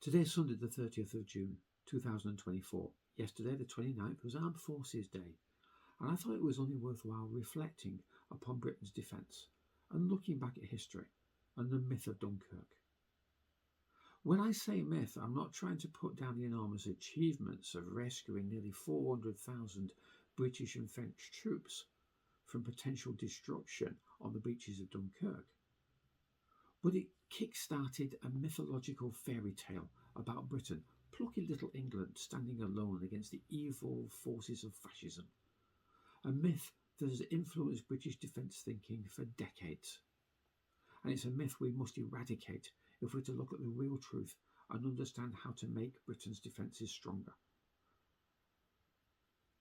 Today is Sunday the 30th of June 2024. Yesterday the 29th was Armed Forces Day, and I thought it was only worthwhile reflecting upon Britain's defence and looking back at history and the myth of Dunkirk. When I say myth, I'm not trying to put down the enormous achievements of rescuing nearly 400,000 British and French troops from potential destruction on the beaches of Dunkirk. But it kick-started a mythological fairy tale about Britain, plucky little England standing alone against the evil forces of fascism. A myth that has influenced British defence thinking for decades. And it's a myth we must eradicate if we're to look at the real truth and understand how to make Britain's defences stronger.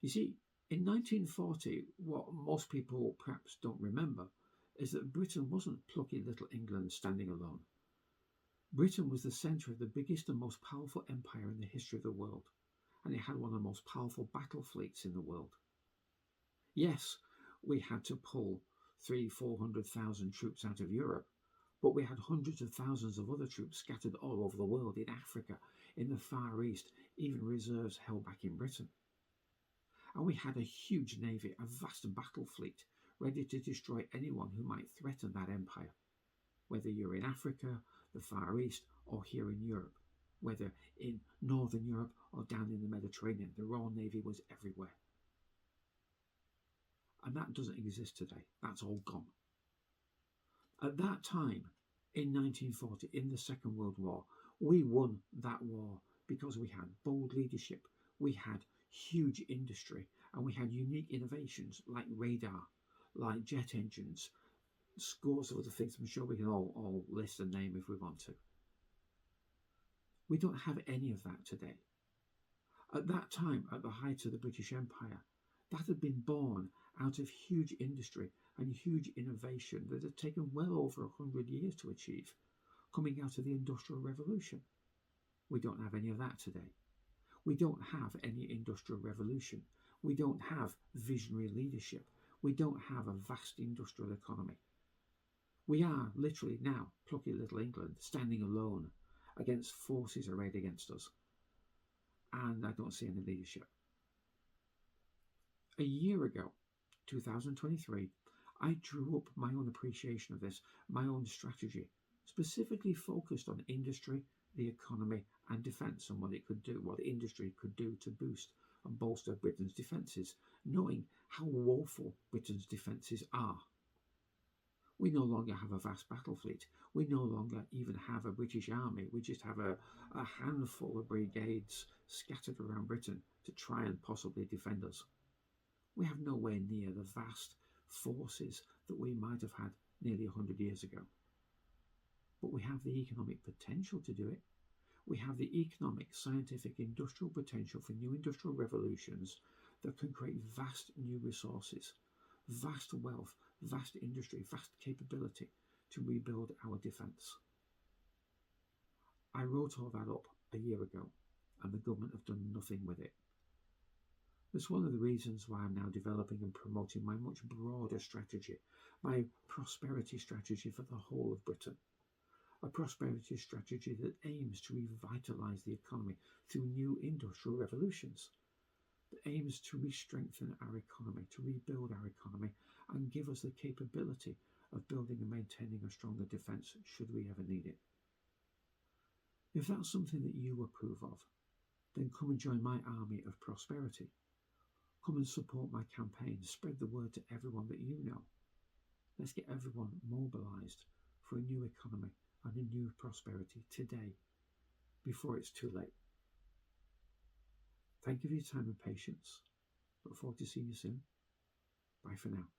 You see, in 1940, what most people perhaps don't remember is that Britain wasn't plucky little England standing alone. Britain was the centre of the biggest and most powerful empire in the history of the world, and it had one of the most powerful battle fleets in the world. Yes, we had to pull 300,000-400,000 troops out of Europe, but we had hundreds of thousands of other troops scattered all over the world, in Africa, in the Far East, even reserves held back in Britain. And we had a huge navy, a vast battle fleet, ready to destroy anyone who might threaten that empire, whether you're in Africa, the Far East, or here in Europe, whether in Northern Europe or down in the Mediterranean. The Royal Navy was everywhere. And that doesn't exist today. That's all gone. At that time, in 1940, in the Second World War, we won that war because we had bold leadership, we had huge industry, and we had unique innovations like radar, like jet engines, scores of other things. I'm sure we can all list and name if we want to. We don't have any of that today. At that time, at the height of the British Empire, that had been born out of huge industry and huge innovation that had taken well over 100 years to achieve, coming out of the Industrial Revolution. We don't have any of that today. We don't have any Industrial Revolution. We don't have visionary leadership. We don't have a vast industrial economy. We are literally now plucky little England standing alone against forces arrayed against us. And I don't see any leadership. A year ago, 2023, I drew up my own appreciation of this, my own strategy, specifically focused on industry, the economy and defence and what it could do, what industry could do to boost and bolster Britain's defences, knowing how woeful Britain's defences are. We no longer have a vast battle fleet. We no longer even have a British army. We just have a handful of brigades scattered around Britain to try and possibly defend us. We have nowhere near the vast forces that we might have had nearly 100 years ago. But we have the economic potential to do it. We have the economic, scientific, industrial potential for new industrial revolutions that can create vast new resources, vast wealth, vast industry, vast capability to rebuild our defence. I wrote all that up a year ago, and the government have done nothing with it. That's one of the reasons why I'm now developing and promoting my much broader strategy, my prosperity strategy for the whole of Britain. A prosperity strategy that aims to revitalise the economy through new industrial revolutions, that aims to re-strengthen our economy, to rebuild our economy and give us the capability of building and maintaining a stronger defence should we ever need it. If that's something that you approve of, then come and join my army of prosperity. Come and support my campaign, spread the word to everyone that you know. Let's get everyone mobilised for a new economy and a new prosperity today, before it's too late. Thank you for your time and patience. Look forward to seeing you soon. Bye for now.